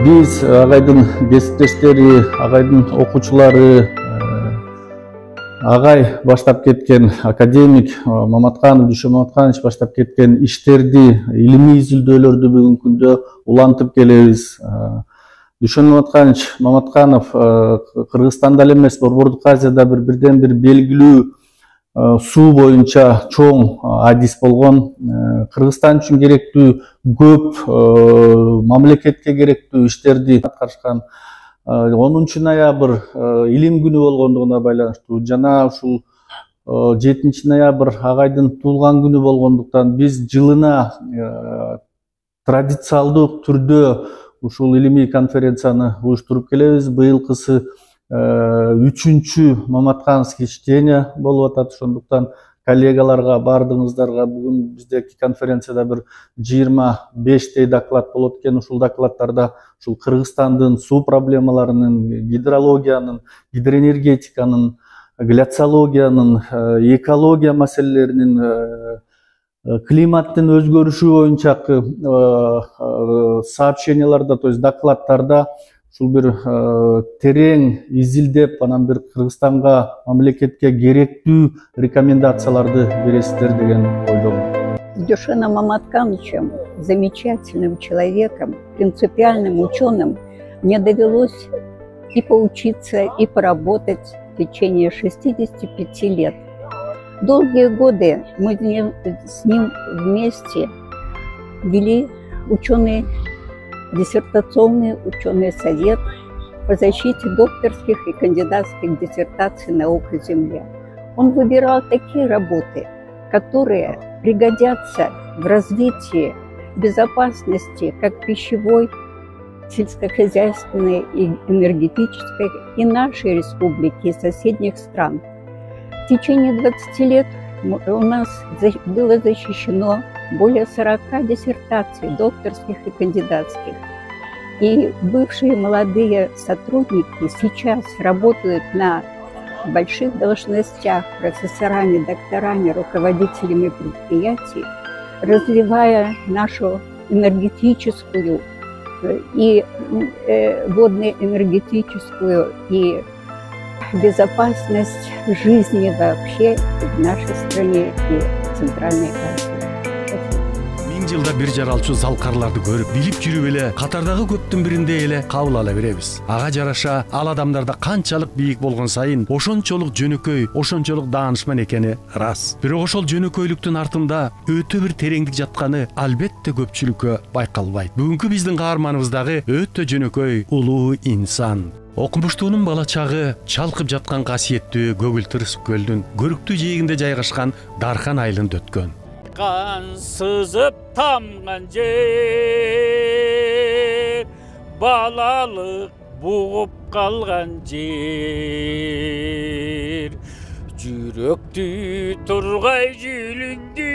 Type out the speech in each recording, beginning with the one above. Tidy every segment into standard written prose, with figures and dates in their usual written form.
Биз агайдын кесиптештери, агайдын окуучулары, агай баштап кеткен академик Маматканов, Дүйшөн Маматканович баштап кеткен иштерди, илимий изилдөөлөрдү бүгүнкү күндө улантып келебиз. Дүйшөн Маматканов Кыргызстанда эле эмес, Борбордук Азияда бирден бир белгилүү суу боюнча чоң адис болгон. Кыргызстан үчүн керектүү көп мамлекетке керектүү иштерди аткарышкан. 10 ноябрь илим күнү болгондугуна байланыштуу жана ушул 7 ноябрь агайдын туулган күнү болгондуктан биз жылына традициялдуу түрдө ушул илимий конференцияны уюштуруп келебиз. Быйылкысы 3-чү Маматкановский чтение болуп атат. Ошондуктан коллегаларга, бардыгыңыздарга бүгүн биздеки конференцияда бир 25 доклад болот экен. Ушул докладдарда ушул Кыргызстандын суу проблемаларынын, гидрологиянын, гидроэнергетиканын, гляциологиянын, экология маселелеринин, климаттын өзгөрүшү боюнча сообщенияларда, то есть докладдарда ушул бир терең изилдеп, анан бир Кыргызстанга, мамлекетке керектүү рекомендацияларды бересиздер деген ойдомун. С Дюшеном Маматкановичем, замечательным человеком, принципиальным ученым, мне довелось и поучиться, и поработать в течение 65 лет. Долгие годы мы с ним вместе вели диссертационный ученый совет по защите докторских и кандидатских диссертаций наук о Земле. Он выбирал такие работы, которые пригодятся в развитии безопасности как пищевой, сельскохозяйственной и энергетической и нашей республики, и соседних стран. В течение 20 лет у нас было защищено более 40 диссертаций, докторских и кандидатских. И бывшие молодые сотрудники сейчас работают на больших должностях, профессорами, докторами, руководителями предприятий, развивая нашу энергетическую и водно-энергетическую и безопасность жизни вообще в нашей стране и Центральной Азии. Жылда бир жаралчу залкарларды көрүп, билип жүрүп эле катардагы көптүн биринде эле кабыл ала беребиз. Ага жараша ал адамдарда канчалык бийик болгон сайын ошончолук жөнөкөй, ошончолук даанышман экени рас. Бирок ошол жөнөкөйлүктүн артында өтө бир тереңдик жатканы албетте көпчүлүккө байкалбайт. Бүгүнкү биздин каарманыбыз дагы өтө жөнөкөй улуу инсан. Окумуштуунун бала чагы чалкып жаткан касиеттүү Көгүл-Тырыс көлдүн көрүктүү жээгинде жайгашкан Дархан айылында өткөн. Сызып тамган жер, балалык бугуп калган жер, жүрөктү тургай жүлүндү,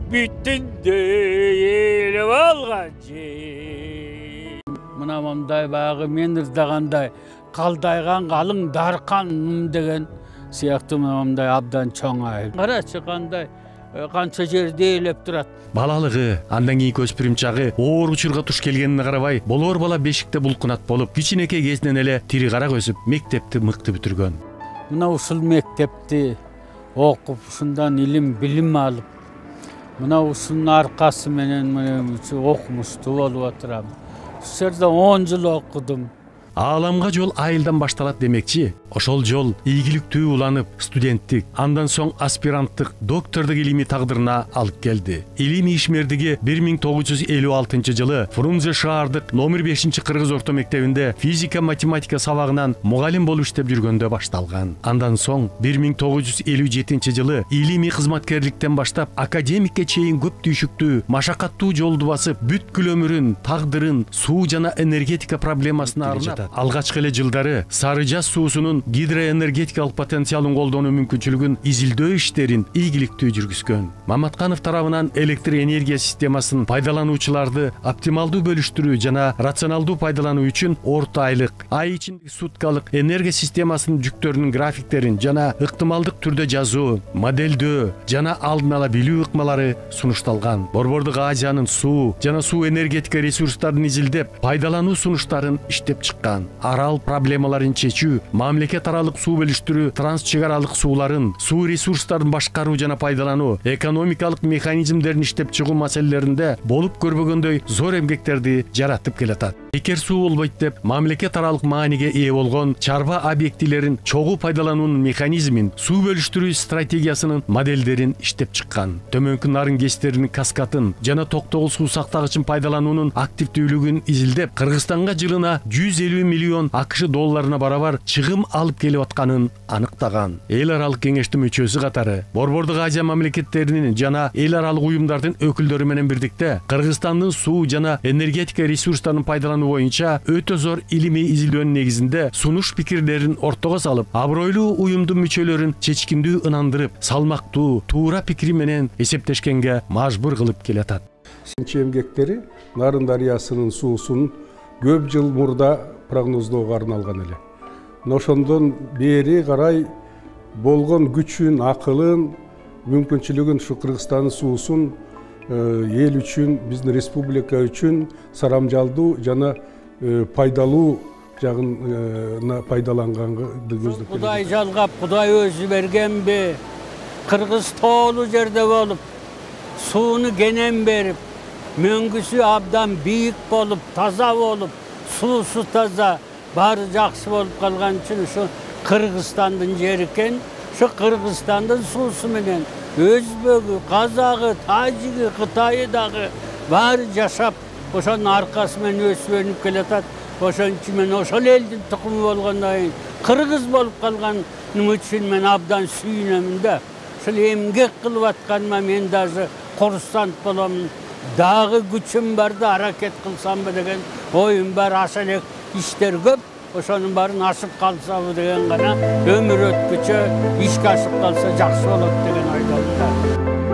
бүттүндө элеп алган жер. Мына мындай баягы мен ырдагандай калдайган калың Дархан деген сыяктуу мындай абдан чоң айыл. Карачы кандай канча жерде элеп турат. Балалыгы, андан кийинки өспүрүм чагы оор учурга туш келгенине карабай, болор бала бешикте булкунат болуп, кичинекей кезинен эле тири карак өсүп, мектепти мыкты бүтүргөн. Мына ушул мектепти окуп, ушундан илим билим алып, мына ушунун аркасы менен окумуштуу болуп отурам. Ушул жерде 10 жыл окудум. Ааламга жол айылдан башталат демекчи. Ошол жол ийгиликтүү уланып, студенттик, андан соң аспиранттык, доктордук илимий тагдырына алып келди. Илимий ишмердиги 1956 жылы Фрунзе шаардык номер 5-кыргыз орто мектебинде физика математика сабагынан мугалим болуп иштеп жүргөндө башталган. Андан соң 1957 жылы илимий кызматкерликтен баштап академикке чейин көп түйшүктүү, машакаттуу жолду басып, бүткүл өмүрүн, тагдырын суу жана энергетика проблемасына арнап алгачкы эле жылдары Сары Жаз суусунун гидроэнергетикалык потенциалын колдонуу мүмкүнчүлүгүн изилдөө иштерин ийгиликтүү жүргүзгөн. Маматканов тарабынан электр энергия системасын пайдалануучуларды оптималдуу бөлүштүрүү жана рационалдуу пайдалануу үчүн орто айлык, ай ичиндеги суткалык энергия системасынын жүктөрүнүн графиктерин жана ыктымалдык түрдө жазуу, моделдөө жана алдын ала билүү ыкмалары сунушталган. Борбордук Азиянын суу жана суу энергетика ресурстарын изилдеп, пайдалануу сунуштарын иштеп чыккан. Арал проблемаларын чечүү, мамлекет аралык суу бөлүштүрүү, трансчек аралык сууларын, суу ресурстарын башкаруу жана пайдалануу, экономикалык механизмдерин иштеп чыгуу маселелеринде болуп көрбөгөндөй зор эмгектерди жаратып келатат. Бекер суу болбойт деп мамлекет аралык мааниге ээ болгон чарба объектилерин чогуу пайдалануунун механизмин, суу бөлүштүрүү стратегиясынын моделдерин иштеп чыккан. Төмөнкү нарын кестеринин каскатын жана токтогул суу сактагычын пайдалануунун активдүүлүгүн изилдеп, Кыргызстанга жылына 150 миллион АКШ долларына барабар чыгым алып келип атканын аныктаган. Эл аралык кеңештин мүчөсү катары Борбордук Азия мамлекеттеринин жана эл аралык уюмдардын өкүлдөрү менен бирдикте Кыргызстандын суу жана энергетика ресурстарын пайдалануу боюнча өтө зор илимий изилдөөнүн негизинде сунуш пикирлерин ортого салып, абройлуу уюмдун мүчөлөрүн чечкиндүү ынандырып, салмактуу, туура пикири менен эсептешкенге мажбур кылып келатат. Эмгектери Нарын дарыясынын суусун көп жыл мурда прогноздоого арналган эле. Ошондон бери карай болгон күчүн, акылын, мүмкүнчүлүгүн ушу Кыргызстандын суусун эл үчүн, биздин республика үчүн сарамжалдуу жана пайдалуу жагына пайдаланганды көздөп келет. Кудай жалгап, Кудай өзү бергенби? Кыргыз тоолуу жерде болуп, сууну кенен берип, мөңгүсү абдан бийик болуп, таза болуп, суусу таза, баары жакшы болуп калган үчүн ушу Кыргызстандын жери экен. Ушу Кыргызстандын суусу менен өзбөгү, казагы, тажиги, Кытайы дагы баары жашап, ошонун аркасы менен өсүп өнүп келатат. Ошон үчүн мен ошол элдин тукуму болгондон кийин кыргыз болуп калганым үчүн мен абдан сүйүнөмүн да. Ушул эмгек кылып атканыма мен даже курсант боломун. Дагы күчүм бар да аракет кылсамбы деген оюм бар. Аша элек иштер көп. Ошонун баарын ашып калсабы деген гана өмүр өткүчө ишке ашып калса жакшы болот деген ойдомун да.